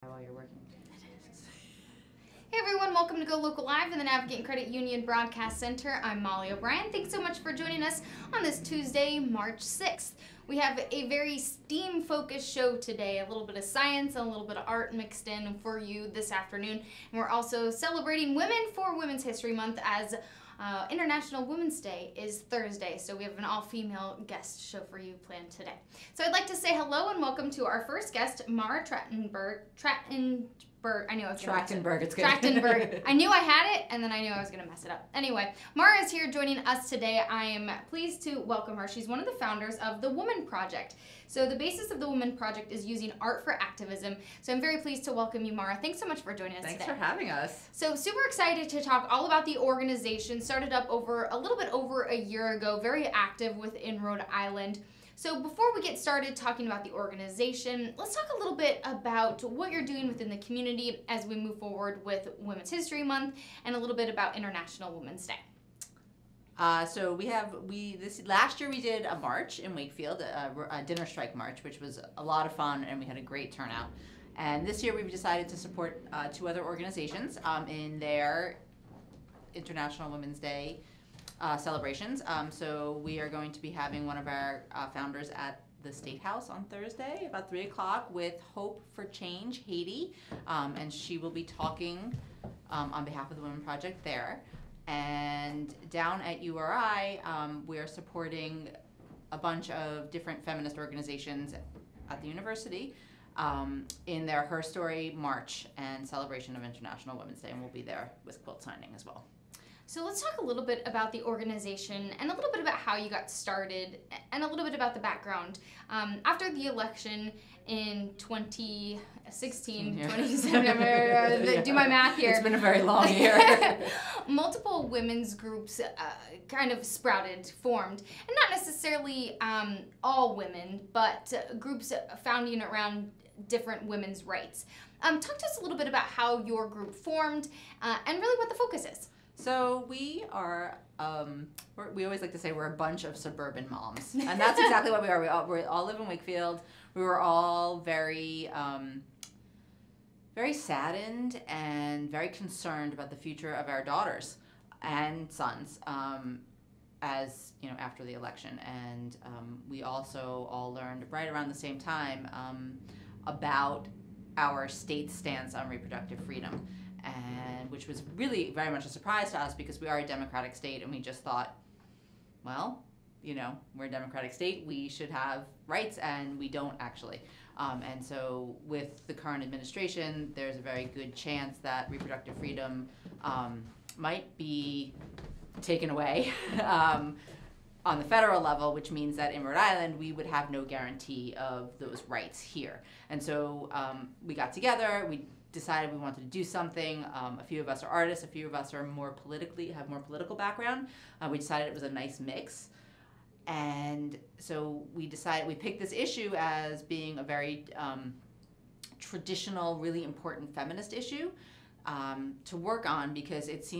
While you're working. Hey everyone, welcome to Go Local Live in the Navigate and Credit Union Broadcast Center. I'm Molly O'Brien. Thanks so much for joining us on this Tuesday, March 6th. We have a very STEAM-focused show today, a little bit of science and a little bit of art mixed in for you this afternoon. And we're also celebrating Women for Women's History Month as International Women's Day is Thursday, so we have an all-female guest show for you planned today. So I'd like to say hello and welcome to our first guest, Mara Trachtenberg. I knew I was going to mess it up. It's good. Trachtenberg. I knew I had it, and then I knew I was going to mess it up. Anyway, Mara is here joining us today. I am pleased to welcome her. She's one of the founders of the Woman Project. So the basis of the Woman Project is using art for activism. So I'm very pleased to welcome you, Mara. Thanks so much for joining us today. Thanks for having us. So super excited to talk all about the organization. Started up a little bit over a year ago, very active within Rhode Island. So before we get started talking about the organization, let's talk a little bit about what you're doing within the community as we move forward with Women's History Month and a little bit about International Women's Day. So last year we did a march in Wakefield, a dinner strike march, which was a lot of fun and we had a great turnout. And this year we've decided to support two other organizations in their International Women's Day celebrations. So we are going to be having one of our founders at the State House on Thursday about 3 o'clock with Hope for Change Haiti, and she will be talking on behalf of the Women Project there. And down at URI, we're supporting a bunch of different feminist organizations at the university in their Her Story March and celebration of International Women's Day, and we'll be there with quilt signing as well. So let's talk a little bit about the organization and a little bit about how you got started and a little bit about the background. After the election in 2016, Yeah. 27, do my math here. It's been a very long year. Multiple women's groups kind of formed, and not necessarily all women, but groups founding around different women's rights. Talk to us a little bit about how your group formed and really what the focus is. So we are, we always like to say we're a bunch of suburban moms. And that's exactly what we are. We all live in Wakefield. We were all very, very saddened and very concerned about the future of our daughters and sons as, you know, after the election. And we also all learned right around the same time about our state's stance on reproductive freedom. And which was really very much a surprise to us because we are a democratic state and we just thought, well, you know, we're a democratic state, we should have rights, and we don't actually. And so with the current administration, there's a very good chance that reproductive freedom might be taken away on the federal level, which means that in Rhode Island, we would have no guarantee of those rights here. And so we got together, we decided we wanted to do something. A few of us are artists, a few of us are have more political background. We decided it was a nice mix. And so we picked this issue as being a very traditional, really important feminist issue to work on because it's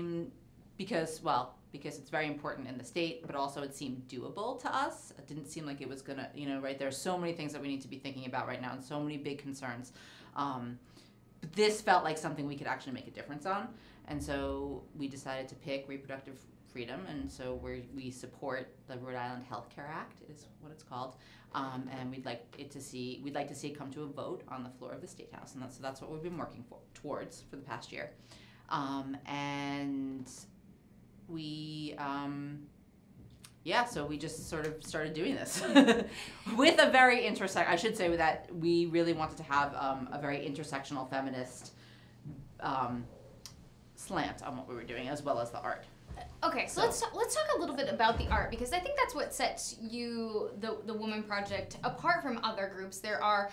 very important in the state, but also it seemed doable to us. It didn't seem like it was gonna, you know, right, there's so many things that we need to be thinking about right now and so many big concerns. But this felt like something we could actually make a difference on. And so we decided to pick reproductive freedom, and so we support the Rhode Island Health Care Act is what it's called. And we'd like to see it come to a vote on the floor of the State House, and that's what we've been working towards for the past year. And we so we just sort of started doing this with a very I should say that we really wanted to have a very intersectional feminist slant on what we were doing, as well as the art. Okay, so let's talk a little bit about the art, because I think that's what sets you, the Woman Project, apart from other groups. There are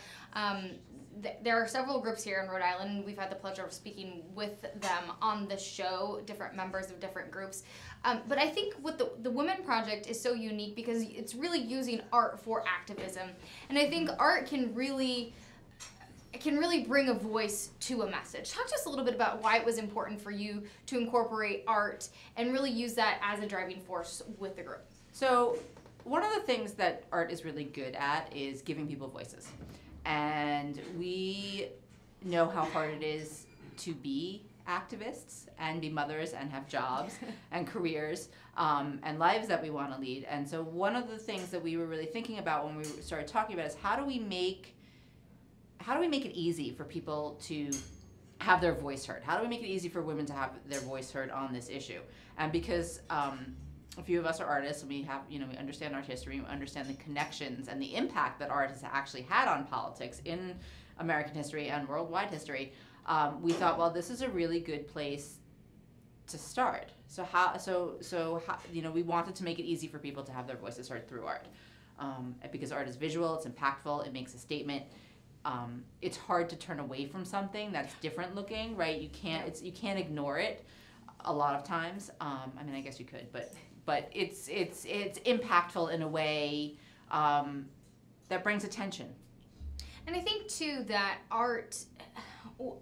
several groups here in Rhode Island, and we've had the pleasure of speaking with them on the show, different members of different groups. But I think what the Women Project is so unique because it's really using art for activism. And I think art can really bring a voice to a message. Talk to us a little bit about why it was important for you to incorporate art and really use that as a driving force with the group. So one of the things that art is really good at is giving people voices. And we know how hard it is to be activists and be mothers and have jobs and careers and lives that we want to lead. And so one of the things that we were really thinking about when we started talking about is how do we make it easy for people to have their voice heard? How do we make it easy for women to have their voice heard on this issue? And because a few of us are artists, and we have, we understand art history, we understand the connections and the impact that art has actually had on politics in American history and worldwide history. We thought, well, this is a really good place to start. So how, we wanted to make it easy for people to have their voices heard through art, because art is visual, it's impactful, it makes a statement. It's hard to turn away from something that's different looking, right? You can't ignore it a lot of times. I mean, I guess you could, but it's impactful in a way that brings attention. And I think too that art,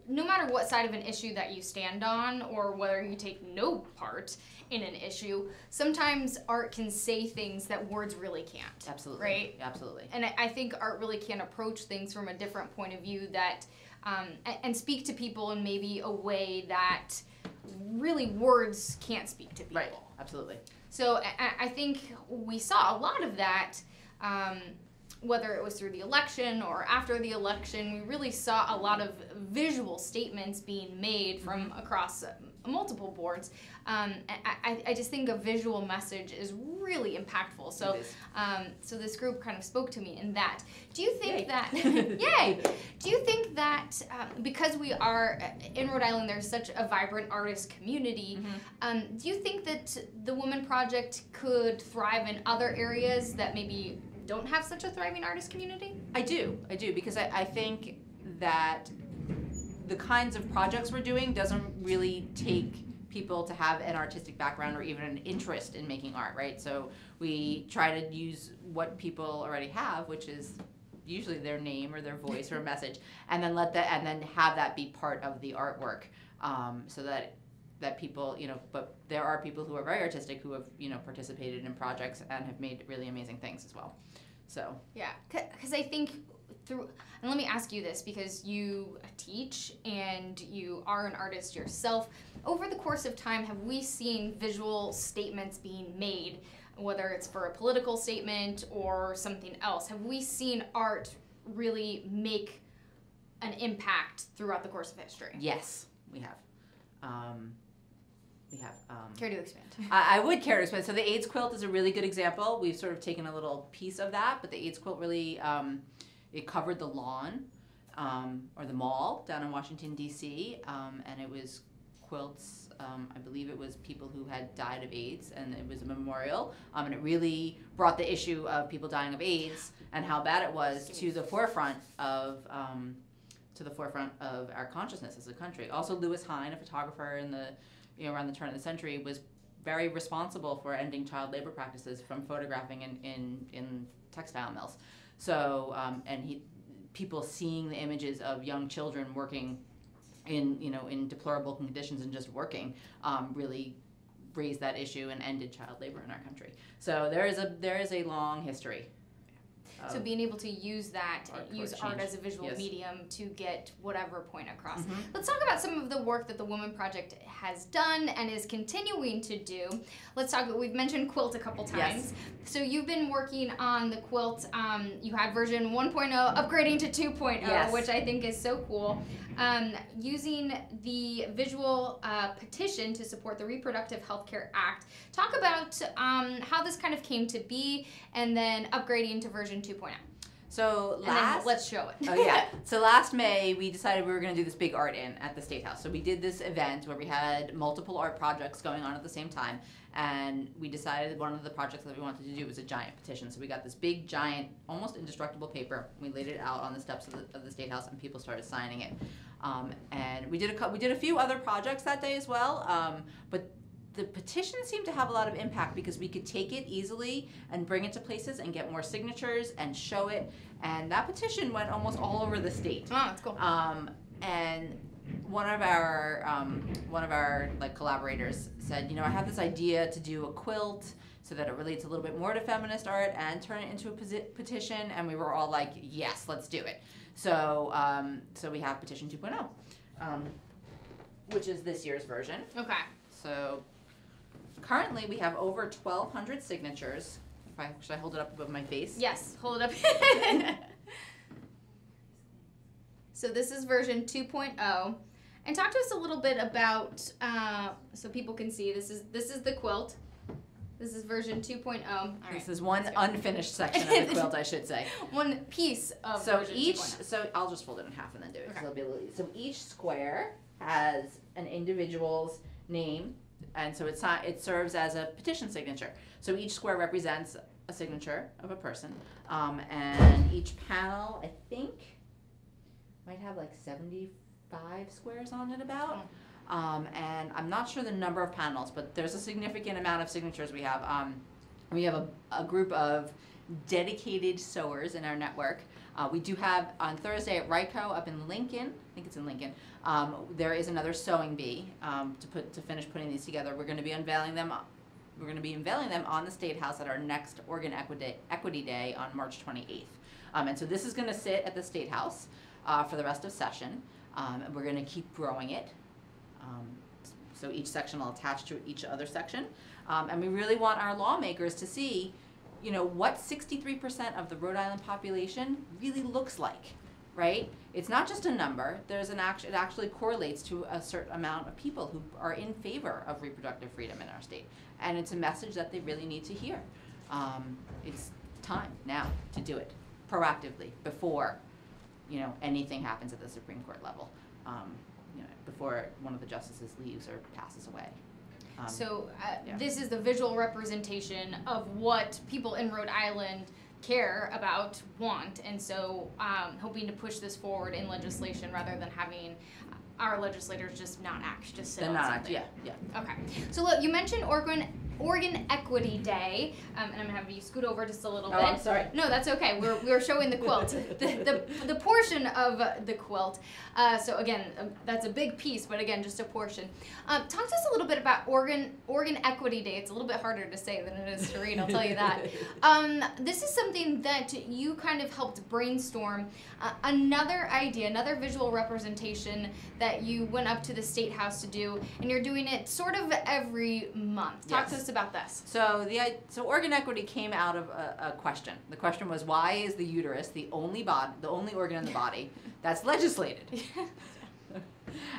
no matter what side of an issue that you stand on, or whether you take no part in an issue, sometimes art can say things that words really can't. Absolutely. Right? Absolutely. And I think art really can approach things from a different point of view that, and speak to people in maybe a way that really words can't speak to people. Right. Absolutely. So I think we saw a lot of that, whether it was through the election or after the election. We really saw a lot of visual statements being made from across multiple boards. I just think a visual message is really impactful. So, so this group kind of spoke to me in that. Do you think that? Yay! Do you think that because we are in Rhode Island, there's such a vibrant artist community? Do you think that the Women Project could thrive in other areas that maybe don't have such a thriving artist community? I do, because I think that the kinds of projects we're doing doesn't really take people to have an artistic background or even an interest in making art, right? So we try to use what people already have, which is usually their name or their voice or a message, and then have that be part of the artwork, so that people, but there are people who are very artistic who have, participated in projects and have made really amazing things as well. So yeah, because I think and let me ask you this, because you teach and you are an artist yourself. Over the course of time, have we seen visual statements being made, whether it's for a political statement or something else? Have we seen art really make an impact throughout the course of history? Yes, we have. Care to expand? I would care to expand. So the AIDS quilt is a really good example. We've sort of taken a little piece of that, but the AIDS quilt really, it covered the lawn, or the mall down in Washington, D.C., and it was quilts. I believe it was people who had died of AIDS, and it was a memorial, and it really brought the issue of people dying of AIDS and how bad it was to the forefront of our consciousness as a country. Also, Lewis Hine, a photographer in the around the turn of the century, was very responsible for ending child labor practices from photographing in textile mills. So people seeing the images of young children working in deplorable conditions and just working really raised that issue and ended child labor in our country. So there is a long history. So being able to use art as a visual yes. medium to get whatever point across. Let's talk about some of the work that the Women Project has done and is continuing to do. We've mentioned quilt a couple times. Yes. So you've been working on the quilt. You had version 1.0, upgrading to 2.0, yes. which I think is so cool. Using the visual petition to support the Reproductive Health Care Act. Talk about how this kind of came to be, and then upgrading to version 2.0. So let's show it. Oh yeah. So last May we decided we were going to do this big art in at the State House. So we did this event where we had multiple art projects going on at the same time, and we decided one of the projects that we wanted to do was a giant petition. So we got this big, giant, almost indestructible paper. We laid it out on the steps of the State House, and people started signing it. And we did a few other projects that day as well, but the petition seemed to have a lot of impact because we could take it easily and bring it to places and get more signatures and show it. And that petition went almost all over the state. Oh, that's cool. And one of our collaborators said, I have this idea to do a quilt so that it relates a little bit more to feminist art and turn it into a petition. And we were all like, yes, let's do it. So so we have petition 2.0, which is this year's version. Okay. So currently we have over 1,200 signatures. Should I hold it up above my face? Yes, hold it up. So this is version 2.0. And talk to us a little bit about, so people can see, this is the quilt. This is version 2.0. All right. This is one unfinished section of the quilt, I should say. One piece of so version each 2.0. So I'll just fold it in half and then do it, because Okay. it'll be a little easy. So each square has an individual's name, and so it serves as a petition signature. So each square represents a signature of a person, and each panel, I think, might have like 75 squares on it about. And I'm not sure the number of panels, but there's a significant amount of signatures we have. We have a group of dedicated sewers in our network. We do have on Thursday at Ryco up in Lincoln, I think it's in Lincoln, there is another sewing bee to finish putting these together. We're going to be unveiling them. We're going to be unveiling them on the State House at our next Oregon Equity Day on March 28th. And so this is going to sit at the State House for the rest of session, and we're going to keep growing it. So each section will attach to each other section, and we really want our lawmakers to see, you know, what 63% of the Rhode Island population really looks like, right? It's not just a number. There's it actually correlates to a certain amount of people who are in favor of reproductive freedom in our state, and it's a message that they really need to hear. It's time now to do it proactively before, you know, anything happens at the Supreme Court level. You know, before one of the justices leaves or passes away. Yeah. This is the visual representation of what people in Rhode Island care about, want, and so hoping to push this forward in legislation rather than having our legislators just not act, just sit on something. Yeah. Okay. So look, you mentioned Oregon Equity Day, and I'm gonna have you scoot over just a little bit. Oh, I'm sorry. No, that's okay. We're showing the quilt, the portion of the quilt. So again, that's a big piece, but again, just a portion. Talk to us a little bit about Oregon Equity Day. It's a little bit harder to say than it is to read. I'll tell you that. This is something that you kind of helped brainstorm. Another idea, another visual representation that you went up to the State House to do, and you're doing it sort of every month. Talk to us about this. So Oregon Equity came out of a question. The question was, why is the uterus the only organ in the body that's legislated?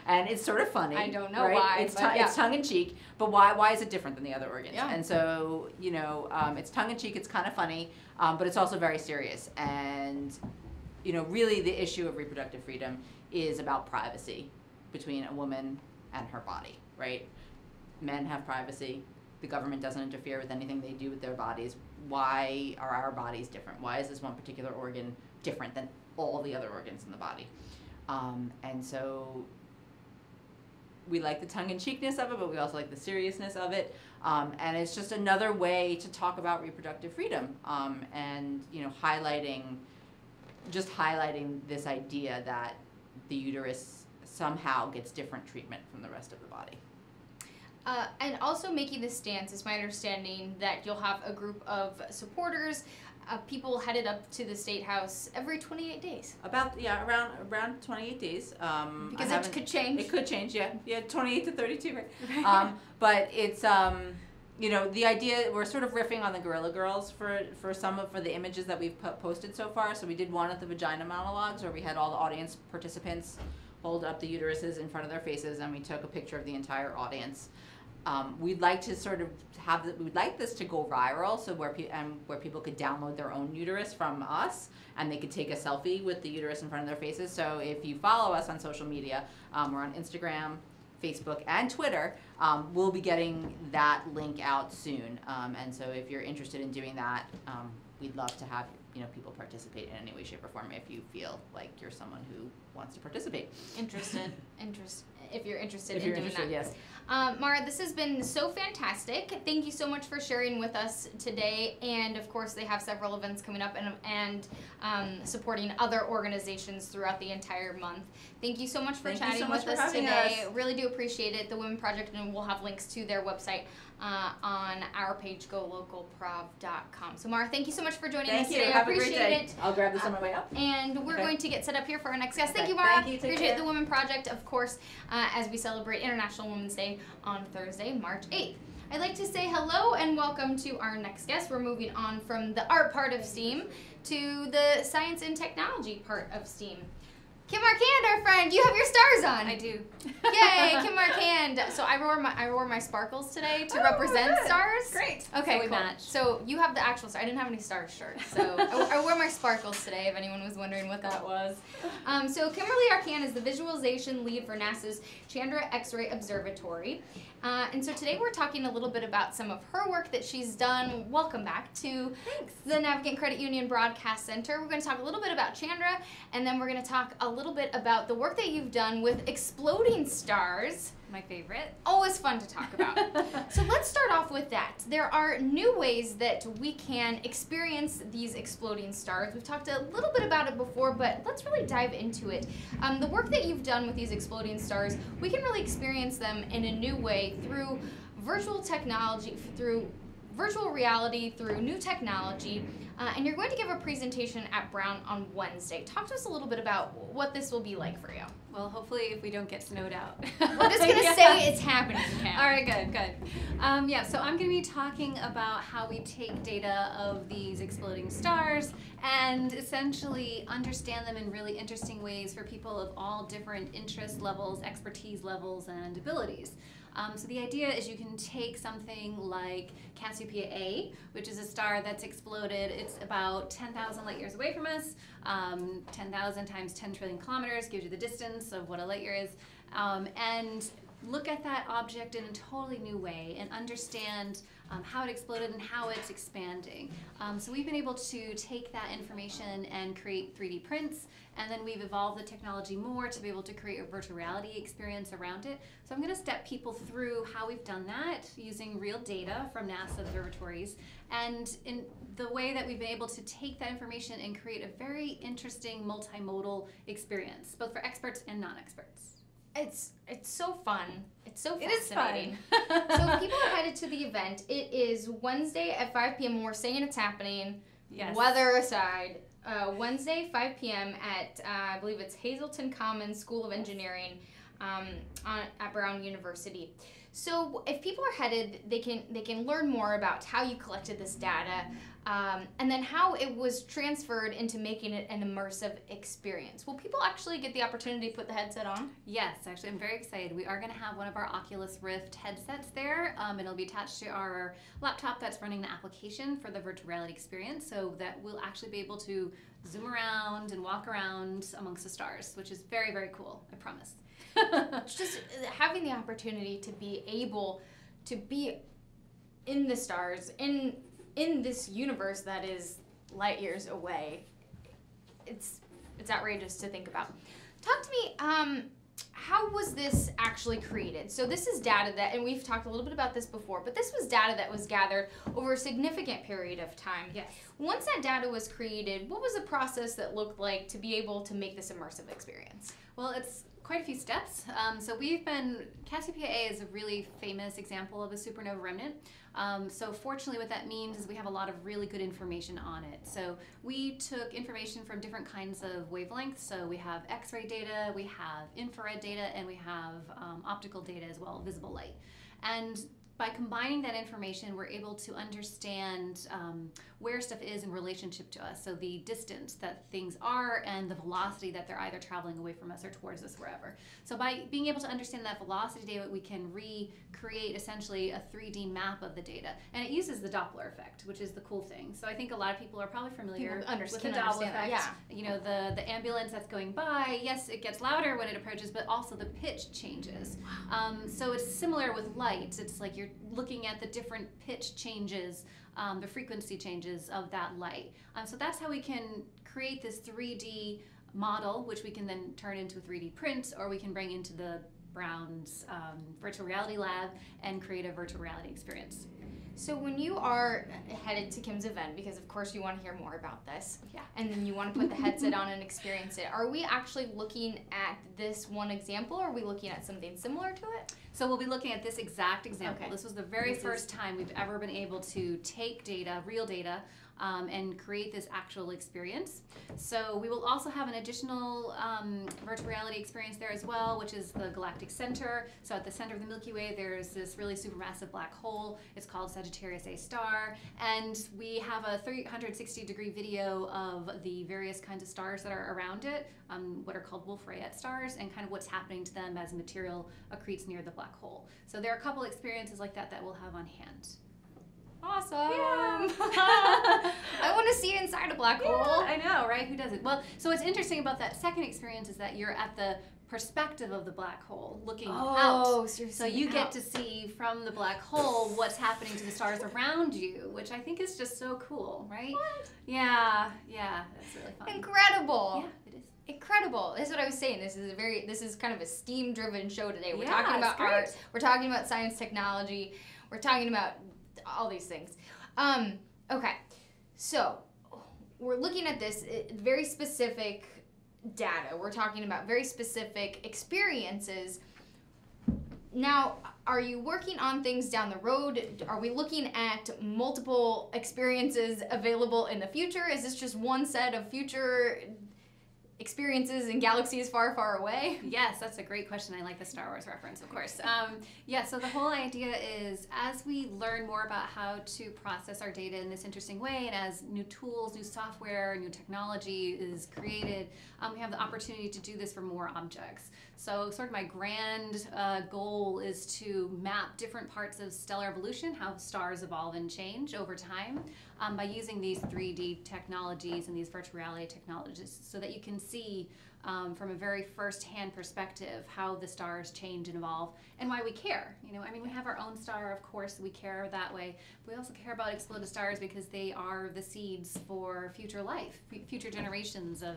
And it's sort of funny. I don't know right? why. It's tongue in cheek, but why is it different than the other organs? Yeah. And so, you know, it's tongue in cheek. It's kind of funny, but it's also very serious. And you know, really, the issue of reproductive freedom is about privacy between a woman and her body, right? Men have privacy. The government doesn't interfere with anything they do with their bodies. Why are our bodies different? Why is this one particular organ different than all the other organs in the body? And so we like the tongue-in-cheekness of it, but we also like the seriousness of it. And it's just another way to talk about reproductive freedom, and you know, highlighting this idea that the uterus somehow gets different treatment from the rest of the body. And also making this stance, is my understanding that you'll have a group of supporters, people headed up to the State House every 28 days. Around 28 days. Because it could change. It could change, yeah, 28 to 32, right? But it's you know, the idea, we're sort of riffing on the Gorilla Girls for the images that we've posted so far. So we did one at the vagina monologues where we had all the audience participants hold up the uteruses in front of their faces, and we took a picture of the entire audience. We'd like to sort of we'd like this to go viral, so where people could download their own uterus from us, and they could take a selfie with the uterus in front of their faces. So if you follow us on social media, we're on Instagram, Facebook, and Twitter. We'll be getting that link out soon, and so if you're interested in doing that, we'd love to have people participate in any way, shape, or form if you feel like you're someone who wants to participate. If you're interested If in you're doing interested, that. yes. Mara, this has been so fantastic. Thank you so much for sharing with us today. And of course, they have several events coming up and supporting other organizations throughout the entire month. Thank you so much for chatting with us today. Really do appreciate it. The Women Project, and we'll have links to their website on our page, golocalprov.com. So Mara, thank you so much for joining us today. Have I appreciate a great day. it. I'll grab this on my way up. And we're going to get set up here for our next guest. Thank you, Mara. Thank you. Appreciate the Women Project, of course, as we celebrate International Women's Day on Thursday, March 8th. I'd like to say hello and welcome to our next guest. We're moving on from the art part of STEAM to the science and technology part of STEAM. Kim Marquand, our friend, you have your stars on. I do. Yay, Kim Marquand. So I wore my sparkles today to represent good. stars. Great. Okay, so we cool. match. So you have the actual star. I didn't have any stars shirt, so I wore my sparkles today. If anyone was wondering what that was. So Kimberly Arcan is the visualization lead for NASA's Chandra X-ray Observatory. And so today we're talking a little bit about some of her work that she's done. Welcome back to the Navigant Credit Union Broadcast Center. We're going to talk a little bit about Chandra, and then we're going to talk a little bit about the work that you've done with exploding stars. My favorite. Always fun to talk about. So let's start off with that. There are new ways that we can experience these exploding stars. We've talked a little bit about it before, but let's really dive into it. The work that you've done with these exploding stars, we can really experience them in a new way through virtual technology, through virtual reality, through new technology. And you're going to give a presentation at Brown on Wednesday. Talk to us a little bit about what this will be like for you. Well, hopefully if we don't get snowed out. We're just going to say it's happening. All right, good. Yeah, so I'm going to be talking about how we take data of these exploding stars and essentially understand them in really interesting ways for people of all different interest levels, expertise levels, and abilities. So the idea is you can take something like Cassiopeia A, which is a star that's exploded. It's about 10,000 light years away from us. 10,000 times 10 trillion kilometers gives you the distance of what a light year is. And look at that object in a totally new way and understand how it exploded and how it's expanding. So we've been able to take that information and create 3D prints, and then we've evolved the technology more to be able to create a virtual reality experience around it. So I'm going to step people through how we've done that using real data from NASA observatories, and in the way that we've been able to take that information and create a very interesting multimodal experience, both for experts and non-experts. It's so fun. It's so It is fascinating. fun. So if people are headed to the event, it is Wednesday at 5 p.m. and we're saying it's happening, Yes. weather aside. Wednesday, 5 p.m. at, I believe it's Hazleton Commons School of Engineering at Brown University. So if people are headed, they can learn more about how you collected this data, and then how it was transferred into making it an immersive experience. Will people actually get the opportunity to put the headset on? Yes, actually, I'm very excited. We are going to have one of our Oculus Rift headsets there, and it'll be attached to our laptop that's running the application for the virtual reality experience, so that we'll actually be able to zoom around and walk around amongst the stars, which is very, very cool, I promise. Just having the opportunity to be able to be in the stars, in this universe that is light years away, it's outrageous to think about. Talk to me, how was this actually created? So this is data that, and we've talked a little bit about this before, but this was data that was gathered over a significant period of time. Yes. Once that data was created, what was the process that looked like to be able to make this immersive experience? Well, it's quite a few steps. So Cassiopeia A is a really famous example of a supernova remnant. So fortunately what that means is we have a lot of really good information on it. So we took information from different kinds of wavelengths. So we have X-ray data, we have infrared data, and we have optical data as well, visible light. And by combining that information, we're able to understand where stuff is in relationship to us. So the distance that things are and the velocity that they're either traveling away from us or towards us, wherever. So by being able to understand that velocity data, we can recreate essentially a 3D map of the data. And it uses the Doppler effect, which is the cool thing. So I think a lot of people are probably familiar with the Doppler effect. Yeah. You know, the ambulance that's going by, yes, it gets louder when it approaches, but also the pitch changes. Wow. So it's similar with light. It's like you're looking at the different pitch changes, the frequency changes of that light. So that's how we can create this 3D model, which we can then turn into a 3D print, or we can bring into the Brown's virtual reality lab and create a virtual reality experience. So when you are headed to Kim's event, because of course you want to hear more about this, Yeah. and then you want to put the headset on and experience it, are we actually looking at this one example, or are we looking at something similar to it? So we'll be looking at this exact example. Okay. This was the very first time we've ever been able to take data, real data, and create this actual experience. So we will also have an additional virtual reality experience there as well, which is the Galactic Center. So at the center of the Milky Way, there's this really supermassive black hole. It's called Sagittarius A star. And we have a 360-degree video of the various kinds of stars that are around it, what are called Wolf-Rayet stars, and kind of what's happening to them as material accretes near the black hole. So there are a couple experiences like that that we'll have on hand. Awesome. Yeah. I want to see inside a black hole. I know, right? Who doesn't? Well, so what's interesting about that second experience is that you're at the perspective of the black hole, looking out. So you get to see from the black hole what's happening to the stars around you, which I think is just so cool, right? What? Yeah, that's really fun. Incredible. Yeah, it is. Incredible. This is what I was saying. This is kind of a STEAM-driven show today. We're Yeah, talking about it's great. art. We're talking about science, technology. We're talking about all these things. Okay, so we're looking at this very specific data. We're talking about very specific experiences. Now, are you working on things down the road? Are we looking at multiple experiences available in the future? Is this just one set of future experiences in galaxies far, far away? Yes, that's a great question. I like the Star Wars reference, of course. So the whole idea is as we learn more about how to process our data in this interesting way, and as new tools, new software, new technology is created, we have the opportunity to do this for more objects. So sort of my grand goal is to map different parts of stellar evolution, how stars evolve and change over time, by using these 3D technologies and these virtual reality technologies so that you can see from a very first-hand perspective how the stars change and evolve and why we care. We have our own star, of course, we care that way. But we also care about exploded stars because they are the seeds for future life, future generations of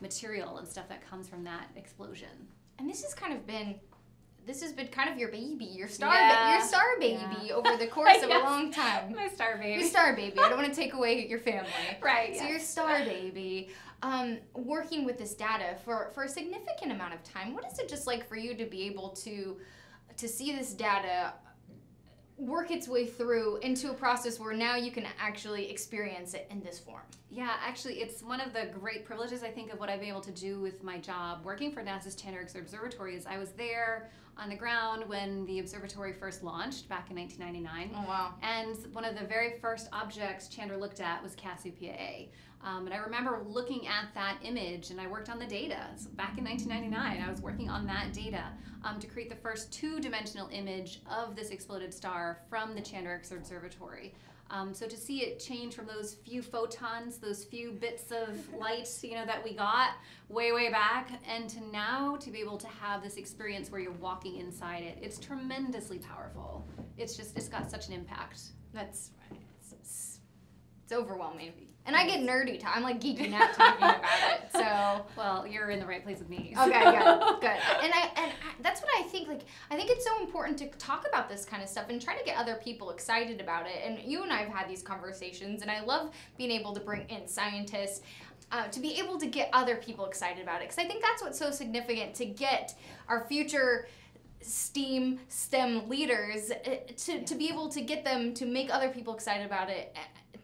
material and stuff that comes from that explosion. And this has been kind of your baby, your star baby over the course of a long time. My star baby. Your star baby. I don't want to take away your family. Right. So your star baby, working with this data for a significant amount of time. What is it just like for you to be able to see this data work its way through into a process where now you can actually experience it in this form? Yeah, actually, it's one of the great privileges, I think, of what I've been able to do with my job. Working for NASA's Chandra Observatory is I was there on the ground when the observatory first launched back in 1999. Oh, wow. And one of the very first objects Chandra looked at was Cassiopeia A. And I remember looking at that image, and I worked on the data. So back in 1999, I was working on that data to create the first two-dimensional image of this exploded star from the Chandra Observatory. So to see it change from those few photons, those few bits of light, that we got way back, and to now to be able to have this experience where you're walking inside it, it's tremendously powerful. It's got such an impact. That's right. It's overwhelming. And I get nerdy. I'm like geeking out talking about it. So, well, you're in the right place with me. So. Okay, good. And that's what I think. I think it's so important to talk about this kind of stuff and try to get other people excited about it. And you and I have had these conversations, and I love being able to bring in scientists to be able to get other people excited about it. Because I think that's what's so significant, to get our future STEM leaders to be able to get them to make other people excited about it.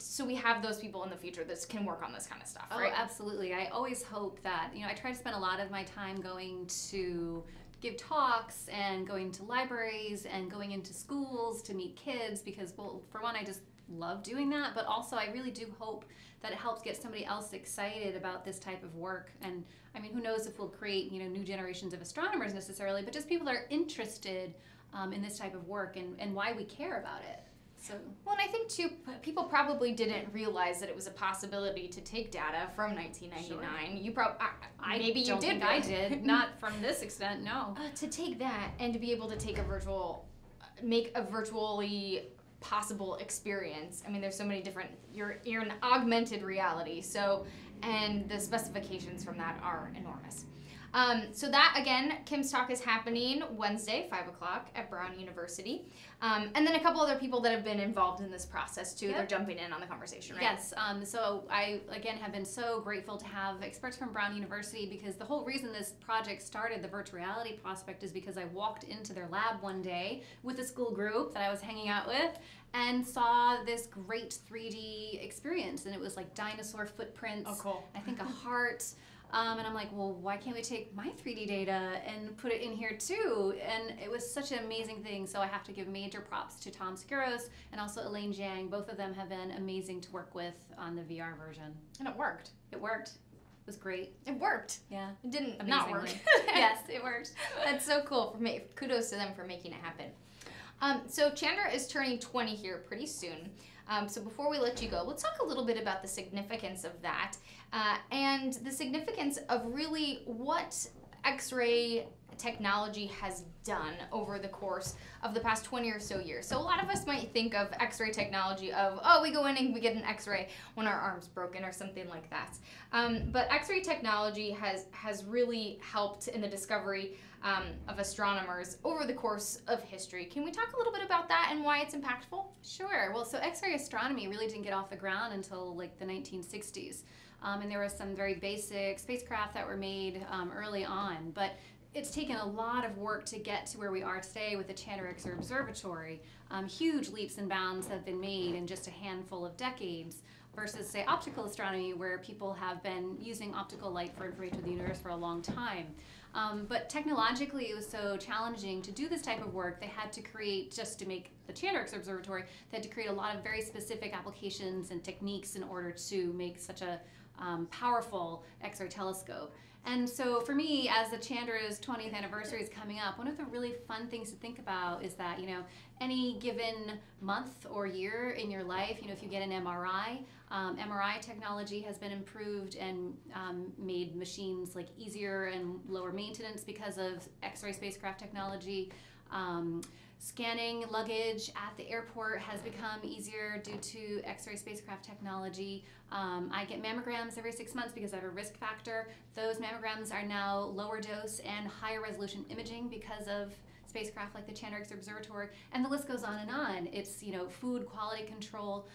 So we have those people in the future that can work on this kind of stuff, right? Oh, absolutely. I always hope that, I try to spend a lot of my time going to give talks and going to libraries and going into schools to meet kids because, well, for one, I just love doing that, but also I really do hope that it helps get somebody else excited about this type of work. And who knows if we'll create, new generations of astronomers necessarily, but just people that are interested in this type of work and why we care about it. So. Well, and I think too, people probably didn't realize that it was a possibility to take data from 1999. Sure. You probably, maybe you did. I did, not from this extent, no. To take that and to be able to take make a virtually possible experience. There's so many different. You're in augmented reality, so, and the specifications from that are enormous. So that, again, Kim's talk is happening Wednesday, 5 o'clock at Brown University. And then a couple other people that have been involved in this process, too. Yep. They're jumping in on the conversation, right? Yes. So I, again, have been so grateful to have experts from Brown University, because the whole reason this project started, the virtual reality prospect, is because I walked into their lab one day with a school group that I was hanging out with and saw this great 3D experience. And it was like dinosaur footprints. Oh, cool. I think a heart. And I'm like, well, why can't we take my 3D data and put it in here too? And it was such an amazing thing. So I have to give major props to Tom Skiros and also Elaine Jiang. Both of them have been amazing to work with on the VR version. And it worked. It worked. It was great. It worked. Yeah. It didn't not work. Yes, it worked. That's so cool. Kudos to them for making it happen. So Chandra is turning 20 here pretty soon. So before we let you go, let's talk a little bit about the significance of that and the significance of really what X-ray technology has done over the course of the past 20 or so years. So a lot of us might think of X-ray technology of, oh, we go in and we get an X-ray when our arm's broken or something like that. But X-ray technology has really helped in the discovery of astronomers over the course of history. Can we talk a little bit about that and why it's impactful? Sure. Well, so X-ray astronomy really didn't get off the ground until like the 1960s. And there were some very basic spacecraft that were made early on. But it's taken a lot of work to get to where we are today with the Chandra X-ray Observatory. Huge leaps and bounds have been made in just a handful of decades versus, say, optical astronomy, where people have been using optical light for information of the universe for a long time. But technologically, it was so challenging to do this type of work. They had to create, just to make the Chandra X-ray Observatory, they had to create a lot of very specific applications and techniques in order to make such a powerful X-ray telescope. And so for me, as the Chandra's 20th anniversary is coming up, one of the really fun things to think about is that, you know, any given month or year in your life, you know, if you get an MRI, MRI technology has been improved and made machines like easier and lower maintenance because of X-ray spacecraft technology. Scanning luggage at the airport has become easier due to X-ray spacecraft technology. I get mammograms every 6 months because I have a risk factor. Those mammograms are now lower dose and higher resolution imaging because of spacecraft like the Chandra X-ray Observatory, and the list goes on and on. It's, you know, food quality control,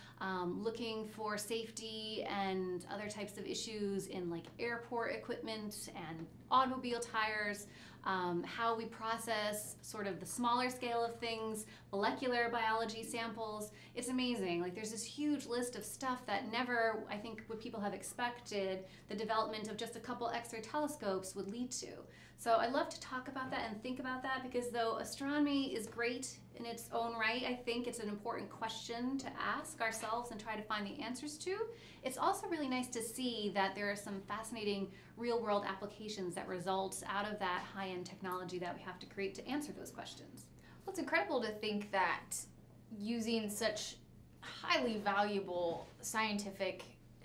looking for safety and other types of issues in like airport equipment and automobile tires, how we process sort of the smaller scale of things, molecular biology samples. It's amazing. Like, there's this huge list of stuff that never, I think, would people have expected the development of just a couple X-ray telescopes would lead to. So I love to talk about that and think about that, because though astronomy is great in its own right, I think it's an important question to ask ourselves and try to find the answers to. It's also really nice to see that there are some fascinating real-world applications that result out of that high-end technology that we have to create to answer those questions. Well, it's incredible to think that using such highly valuable scientific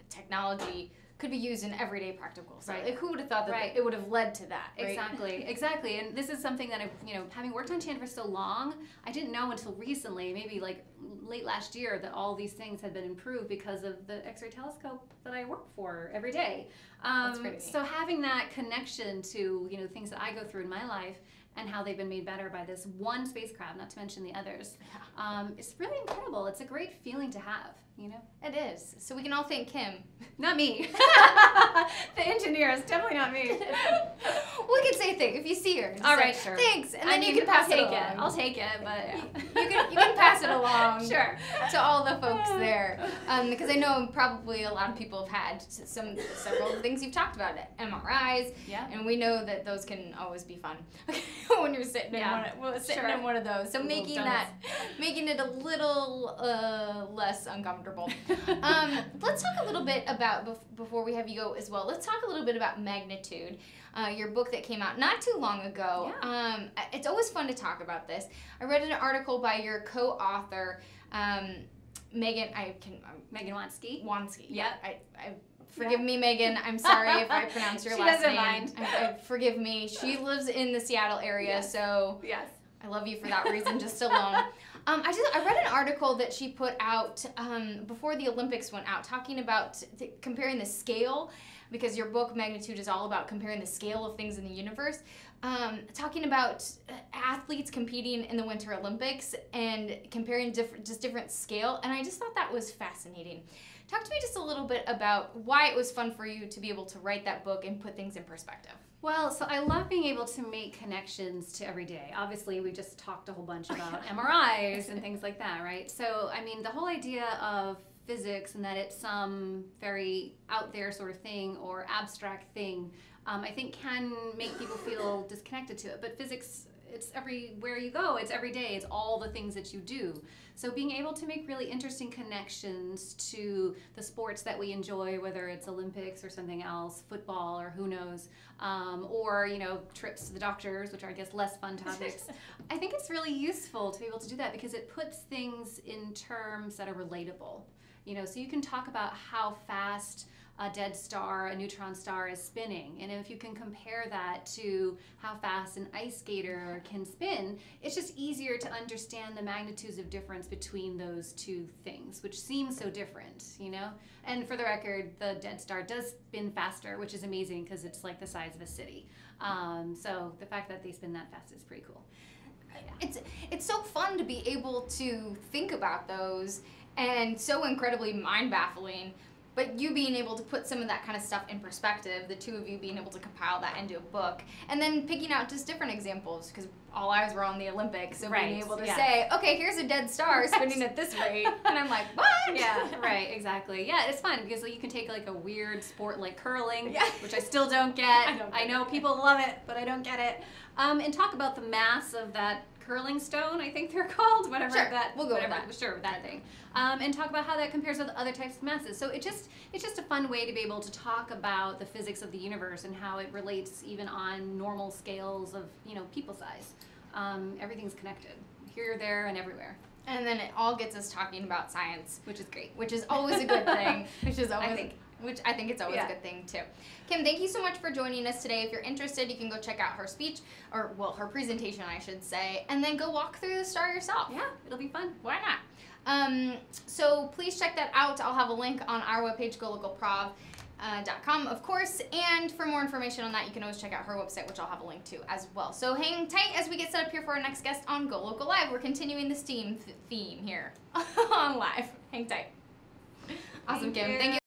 technology could be used in everyday practical stuff. Right. Like, who would have thought that Right. it would have led to that, right? Exactly, exactly. And this is something that I've, you know, having worked on Chandra for so long, I didn't know until recently, maybe like late last year, that all these things had been improved because of the X-ray telescope that I work for every day. That's pretty neat. So having that connection to, you know, things that I go through in my life and how they've been made better by this one spacecraft, not to mention the others, it's really incredible. It's a great feeling to have, you know? It is. So we can all thank Kim. Not me. The engineers, definitely not me. We can say thank if you see her. Just All say, right, sure. Thanks, and then you can pass it along. I'll take it, but You can pass it along. Sure. To all the folks there, because I know probably a lot of people have had several things you've talked about, MRIs, Yeah. and we know that those can always be fun when you're sitting Sure. in one of those. So Little making it a little less uncomfortable. Let's talk a little bit about, before we have you go as well, let's talk a little bit about Magnitude, your book that came out not too long ago. Yeah. It's always fun to talk about this. I read an article by your co-author, Megan Wansky. Wansky. Yeah. Forgive me, Megan. I'm sorry if I pronounce your She last doesn't name. mind. Forgive me. She lives in the Seattle area, Yes. so Yes. I love you for that reason, just alone. I read an article that she put out before the Olympics went out, talking about comparing the scale because your book Magnitude is all about comparing the scale of things in the universe, talking about athletes competing in the Winter Olympics and comparing different scale, and I just thought that was fascinating. Talk to me just a little bit about why it was fun for you to be able to write that book and put things in perspective. Well, so I love being able to make connections to every day. Obviously, we just talked a whole bunch about MRIs and things like that, right? So, I mean, the whole idea of physics and that it's some very out there sort of thing or abstract thing, I think can make people feel disconnected to it. But physics, it's everywhere you go, it's every day, it's all the things that you do. So being able to make really interesting connections to the sports that we enjoy, whether it's Olympics or something else, football or who knows, or, you know, trips to the doctors, which are, I guess, less fun topics. I think it's really useful to be able to do that because it puts things in terms that are relatable. You know, so you can talk about how fast a dead star, a neutron star, is spinning. And if you can compare that to how fast an ice skater can spin, it's just easier to understand the magnitudes of difference between those two things, which seem so different, you know? And for the record, the dead star does spin faster, which is amazing because it's like the size of a city. So the fact that they spin that fast is pretty cool. It's so fun to be able to think about those, and so incredibly mind-baffling. But you being able to put some of that kind of stuff in perspective, the two of you being able to compile that into a book, and then picking out just different examples, because all eyes were on the Olympics, and being able to say, okay, here's a dead star spinning at this rate, and I'm like, what? Yeah, right, exactly. Yeah, it's fun because you can take like a weird sport like curling, which I still don't get. I know people love it, but I don't get it. And talk about the mass of that curling stone, I think they're called, whatever that. We'll go with that. Sure, that thing. And talk about how that compares with other types of masses. So it's just a fun way to be able to talk about the physics of the universe and how it relates even on normal scales of, you know, people size. Everything's connected, here, there, and everywhere. And then it all gets us talking about science, Which is great. which is always a good thing. Which I think it's always a good thing too. Kim, thank you so much for joining us today. If you're interested, you can go check out her speech, or well, her presentation, I should say, and then go walk through the star yourself. Yeah, it'll be fun. Why not? So please check that out. I'll have a link on our webpage, GoLocalProv.com, of course, and for more information on that, you can always check out her website, which I'll have a link to as well. So hang tight as we get set up here for our next guest on Go Local Live. We're continuing this theme here on live. Hang tight. Awesome, Kim. Thank you.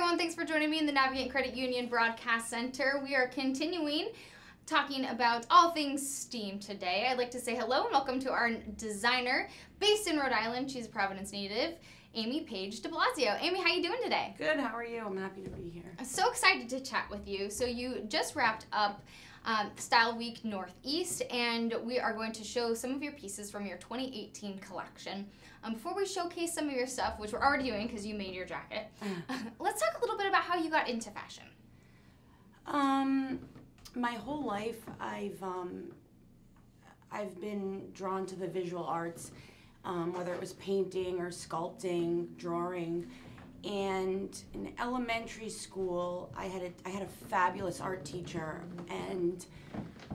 everyone. Thanks for joining me in the Navigate Credit Union Broadcast Center. We are continuing talking about all things STEAM today. I'd like to say hello and welcome to our designer based in Rhode Island. She's a Providence native, Amy Page de Blasio. Amy, how you doing today? Good, how are you? I'm happy to be here. I'm so excited to chat with you. So you just wrapped up Style Week Northeast, and we are going to show some of your pieces from your 2018 collection. Before we showcase some of your stuff, which we're already doing because you made your jacket, let's talk a little bit about how you got into fashion. My whole life, I've been drawn to the visual arts, whether it was painting or sculpting, drawing. And in elementary school, I had a fabulous art teacher, and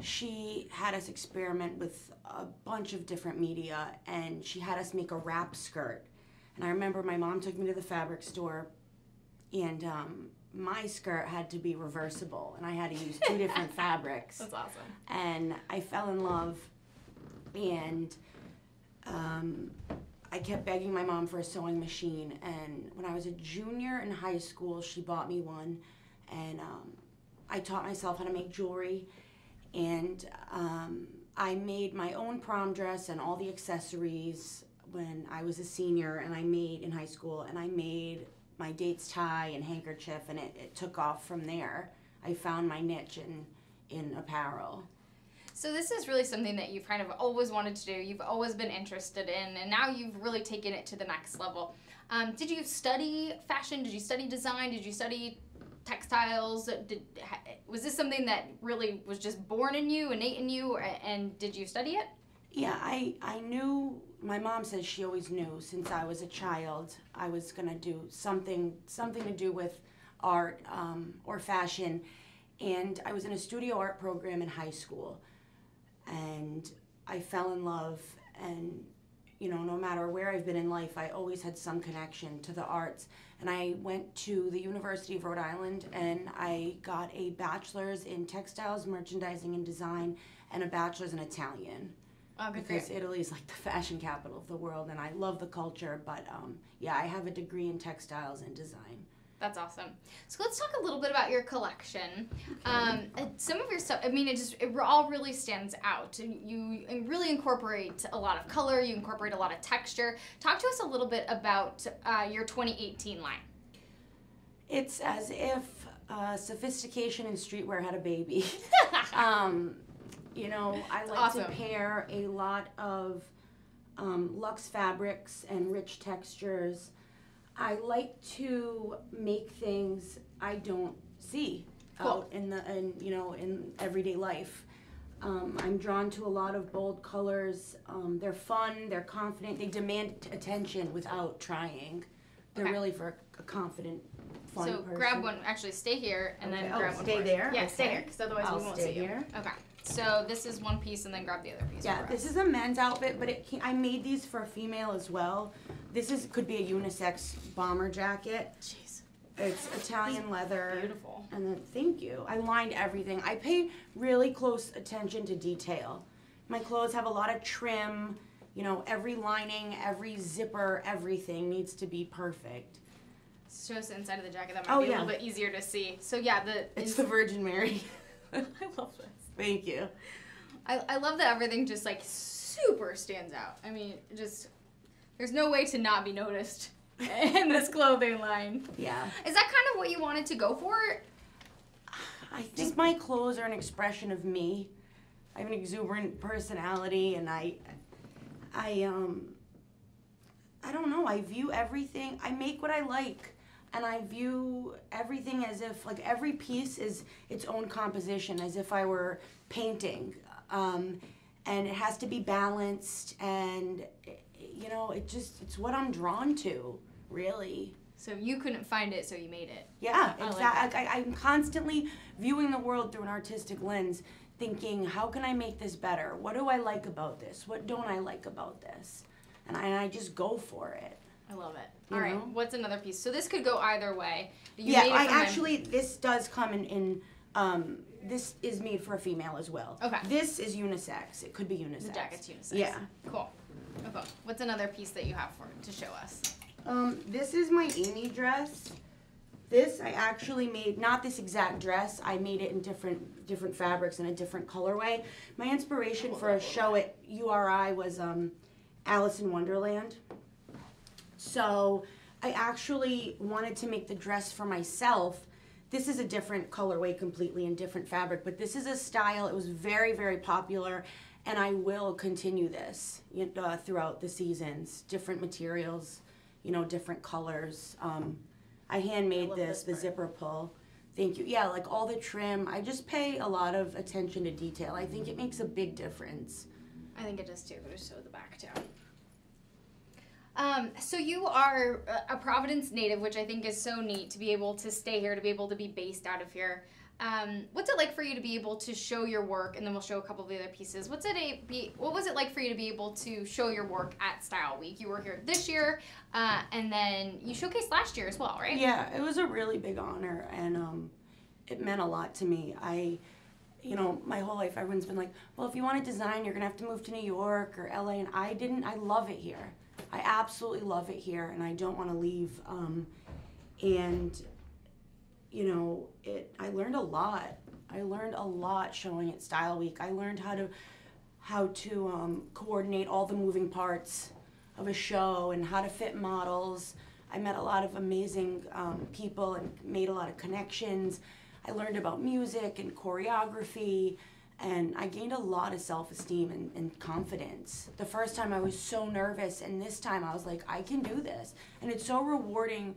she had us experiment with a bunch of different media, and she had us make a wrap skirt. And I remember my mom took me to the fabric store, and my skirt had to be reversible, and I had to use 2 different fabrics. That's awesome. And I fell in love, and I kept begging my mom for a sewing machine, and when I was a junior in high school, she bought me one, and I taught myself how to make jewelry, and I made my own prom dress and all the accessories when I was a senior, and I made in high school, and I made my date's tie and handkerchief, and it took off from there. I found my niche in apparel. So this is really something that you've kind of always wanted to do, you've always been interested in, and now you've really taken it to the next level. Did you study fashion? Did you study design? Did you study textiles? Was this something that really was just born in you, innate in you, and did you study it? Yeah, I knew, my mom says she always knew since I was a child I was going to do something to do with art or fashion. And I was in a studio art program in high school, and I fell in love, and you know, no matter where I've been in life, I always had some connection to the arts. And I went to the University of Rhode Island, and I got a bachelor's in textiles, merchandising, and design, and a bachelor's in Italian. Oh, good because for you. Italy is like the fashion capital of the world, and I love the culture, but yeah, I have a degree in textiles and design. That's awesome. So let's talk a little bit about your collection. Okay. Some of your stuff, I mean, it all really stands out. You really incorporate a lot of color, you incorporate a lot of texture. Talk to us a little bit about your 2018 line. It's as if sophistication and streetwear had a baby. You know, I like to pair a lot of luxe fabrics and rich textures. I like to make things I don't see out in everyday life. I'm drawn to a lot of bold colors. They're fun, they're confident, they demand attention without trying. They're really for a confident, fun person. So grab one, actually stay here, and then grab one. Stay there? Yeah, stay here, because otherwise we won't see you. Here. Okay. So this is one piece, and then grab the other piece. Yeah, this is a men's outfit, but I made these for a female as well. This could be a unisex bomber jacket. Jeez. It's Italian leather. Beautiful. And then, thank you. I lined everything. I pay really close attention to detail. My clothes have a lot of trim. You know, every lining, every zipper, everything needs to be perfect. Show us the inside of the jacket. That might be a little bit easier to see. So yeah, it's the Virgin Mary. I love this. Thank you. I love that everything just like super stands out. I mean, just there's no way to not be noticed in this clothing line. Yeah. Is that kind of what you wanted to go for? I think my clothes are an expression of me. I have an exuberant personality, and I don't know, I view everything, I make what I like, and I view everything as if, like, every piece is its own composition, as if I were painting, and it has to be balanced, and, you know, it's what I'm drawn to, really. So you couldn't find it, so you made it. Yeah, exactly. I'm constantly viewing the world through an artistic lens, thinking, how can I make this better? What do I like about this? What don't I like about this? And I just go for it. I love it. All right, what's another piece? So this could go either way. This does come in this is made for a female as well. Okay. This is unisex. It could be unisex. The jacket's unisex. Yeah. Cool. Okay. What's another piece that you have to show us? This is my Amy dress. This I actually made, not this exact dress, I made it in different fabrics in a different colorway. My inspiration for a show at URI was Alice in Wonderland. So I actually wanted to make the dress for myself. This is a different colorway completely and different fabric, but this is a style, it was very, very popular, and I will continue this throughout the seasons. Different materials, different colors. I handmade the zipper pull. Thank you. Yeah, like all the trim. I just pay a lot of attention to detail. I think it makes a big difference. I think it does too. Just show the back too. So you are a Providence native, which I think is so neat to be able to stay here, to be able to be based out of here. What's it like for you to be able to show your work, and then we'll show a couple of the other pieces. What was it like for you to be able to show your work at Style Week? You were here this year, and then you showcased last year as well, right? Yeah, it was a really big honor, and it meant a lot to me. My whole life, everyone's been like, well, if you want to design, you're going to have to move to New York or LA, and I didn't. I love it here. I absolutely love it here, and I don't want to leave. I learned a lot. I learned a lot showing at Style Week. I learned how to coordinate all the moving parts of a show and how to fit models. I met a lot of amazing people and made a lot of connections. I learned about music and choreography, and I gained a lot of self-esteem and confidence. The first time I was so nervous, and this time I was like, I can do this. And it's so rewarding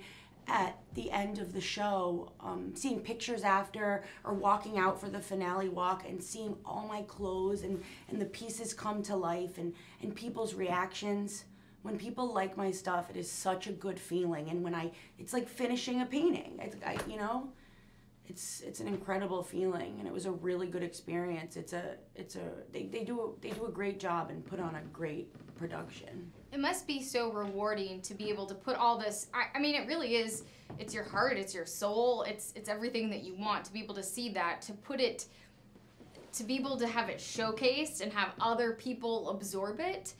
at the end of the show, seeing pictures after or walking out for the finale walk and seeing all my clothes and the pieces come to life and people's reactions. When people like my stuff, it is such a good feeling. And it's like finishing a painting. It's an incredible feeling, and it was a really good experience. They do a great job and put on a great production. It must be so rewarding to be able to put all this. I mean, it really is. It's your heart. It's your soul. It's everything that you want to be able to see that, to be able to have it showcased and have other people absorb it.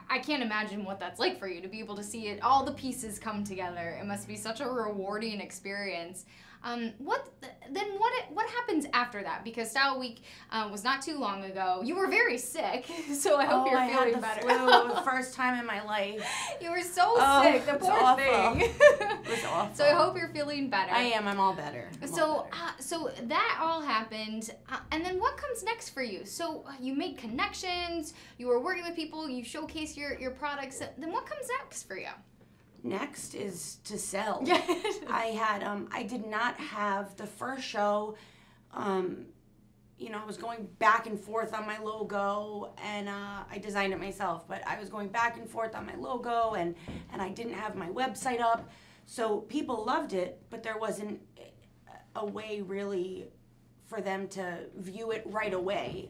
I can't imagine what that's like for you to be able to see it, all the pieces come together. It must be such a rewarding experience. What happens after that? Because Style Week was not too long ago. You were very sick, so I hope you're feeling better. I had the flu the first time in my life. You were so sick. The poor thing. It was awful. So I hope you're feeling better. I am. I'm all better. So that all happened, and then what comes next for you? So you made connections. You were working with people. You showcased your products. Then what comes next for you? Next is to sell. I did not have the first show. I was going back and forth on my logo, and I designed it myself, but I was going back and forth on my logo, and I didn't have my website up. So people loved it, but there wasn't a way really for them to view it right away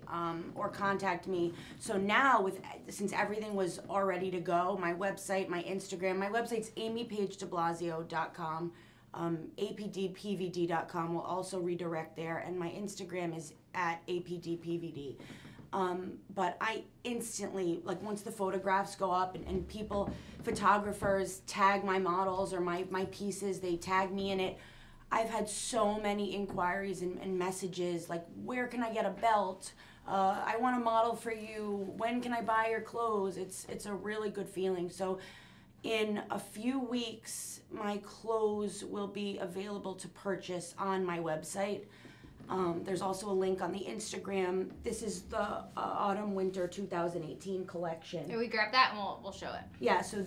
or contact me. So now, since everything was all ready to go, my website, my Instagram, my website's amypagedeblasio.com, apdpvd.com will also redirect there, and my Instagram is at apdpvd. But I instantly, once the photographs go up and photographers tag my models or my pieces, they tag me in it, I've had so many inquiries and messages like, where can I get a belt? I want a model for you. When can I buy your clothes? It's a really good feeling. So in a few weeks, my clothes will be available to purchase on my website. There's also a link on the Instagram. This is the Autumn-Winter 2018 collection. Here, we grab that and we'll show it. Yeah, so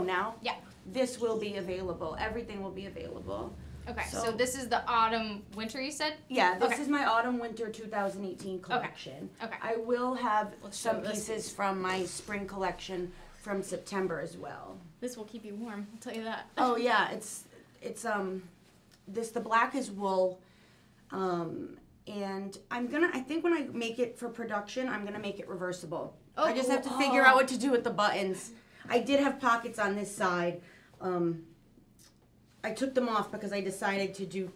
now? Yeah. This will be available. Everything will be available. Okay, so this is the autumn-winter, you said? Yeah, this is my autumn-winter 2018 collection. Okay. I will have some pieces from my spring collection from September as well. This will keep you warm, I'll tell you that. Oh yeah, the black is wool, and I think when I make it for production, I'm gonna make it reversible. I just have to figure out what to do with the buttons. I did have pockets on this side. I took them off because I decided to do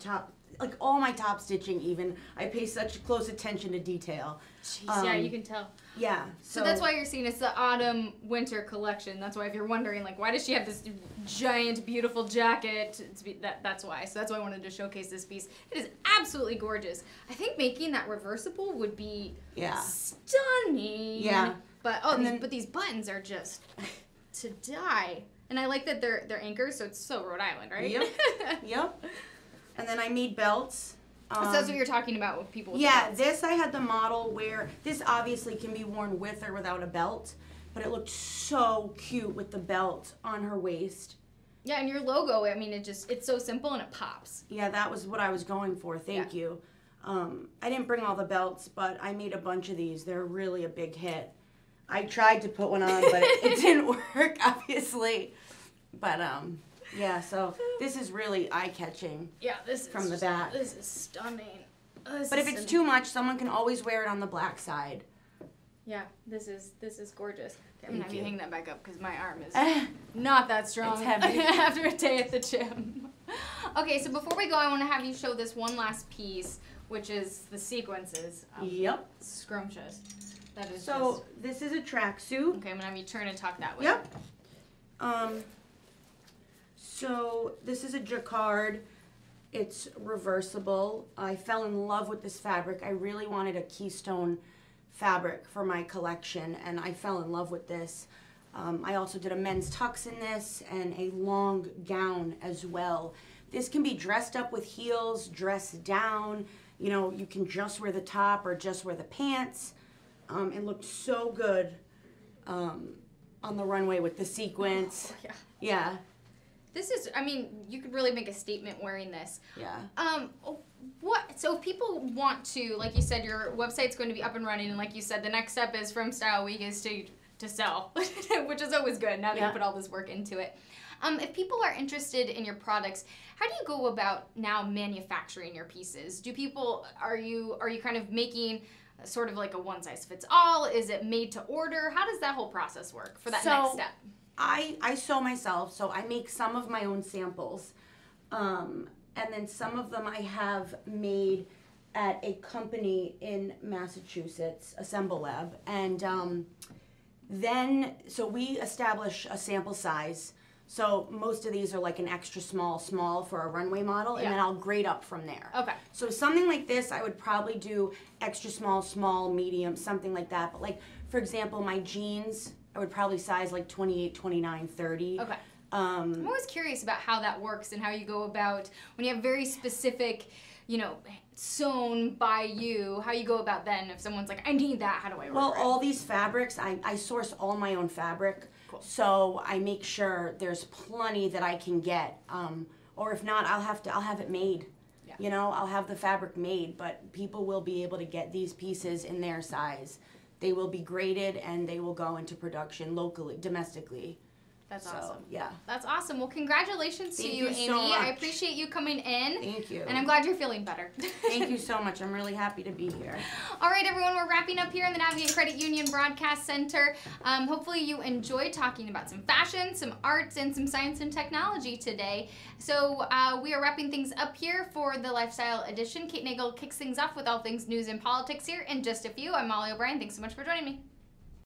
like all my top stitching even, I pay such close attention to detail. Jeez, yeah, you can tell. Yeah. So that's why you're seeing it's the autumn winter collection. That's why if you're wondering like why does she have this giant beautiful jacket, that's why. So that's why I wanted to showcase this piece. It is absolutely gorgeous. I think making that reversible would be stunning. Yeah. But but these buttons are just to die. And I like that they're anchors, so it's so Rhode Island, right? Yep. Yep. And then I made belts. So that's what you're talking about with people with yeah, belts. this I had the model where this obviously can be worn with or without a belt, but it looked so cute with the belt on her waist. Yeah, and your logo, I mean, it's so simple and it pops. Yeah, that was what I was going for. Thank you. I didn't bring all the belts, but I made a bunch of these. They're really a big hit. I tried to put one on, but it didn't work, obviously. But, yeah, so this is really eye-catching. Yeah, this is from the back. This is stunning. But if it's too much, someone can always wear it on the black side. Yeah, this is gorgeous. I'm gonna have you Thank hang that back up because my arm is not that strong. It's heavy. After a day at the gym. Okay, so before we go, I want to have you show this one last piece, which is the sequences. Yep. Scrumptious. That is So this is a tracksuit. Okay, I'm gonna have you turn and talk that way. Yep. So this is a jacquard. It's reversible. I fell in love with this fabric. I really wanted a keystone fabric for my collection, and I fell in love with this. I also did a men's tux in this and a long gown as well. This can be dressed up with heels, dressed down. You know, you can just wear the top or just wear the pants. It looked so good on the runway with the sequins. Oh, yeah. Yeah. This is, I mean, you could really make a statement wearing this. Yeah. So if people want to, like you said, your website's going to be up and running, and like you said, the next step is from Style Week is to sell, which is always good now that you put all this work into it. If people are interested in your products, how do you go about now manufacturing your pieces? Are you kind of making sort of like a one size fits all? Is it made to order? How does that whole process work for that next step? I sew myself, so I make some of my own samples. And then some of them I have made at a company in Massachusetts, Assemble Lab. And so we establish a sample size. So most of these are like an extra small for a runway model, and then I'll grade up from there. Okay. So something like this, I would probably do extra small, medium, something like that. But like, for example, my jeans, I would probably size like 28, 29, 30. Okay. I'm always curious about how that works and how you go about when you have very specific, sewn by you, how you go about then if someone's like, I need that, how do I order Well, it? all these fabrics, I source all my own fabric. Cool. So I make sure there's plenty that I can get. Or if not, I'll have it made. Yeah. I'll have the fabric made, but people will be able to get these pieces in their size. They will be graded and they will go into production locally, domestically. That's awesome. Yeah. That's awesome. Well, congratulations to you, Amy. So much. I appreciate you coming in. Thank you. And I'm glad you're feeling better. Thank you so much. I'm really happy to be here. All right, everyone, we're wrapping up here in the Navigate Credit Union Broadcast Center. Hopefully you enjoyed talking about some fashion, some arts, and some science and technology today. So we are wrapping things up here for the Lifestyle Edition. Kate Nagel kicks things off with all things news and politics here in just a few. I'm Molly O'Brien. Thanks so much for joining me.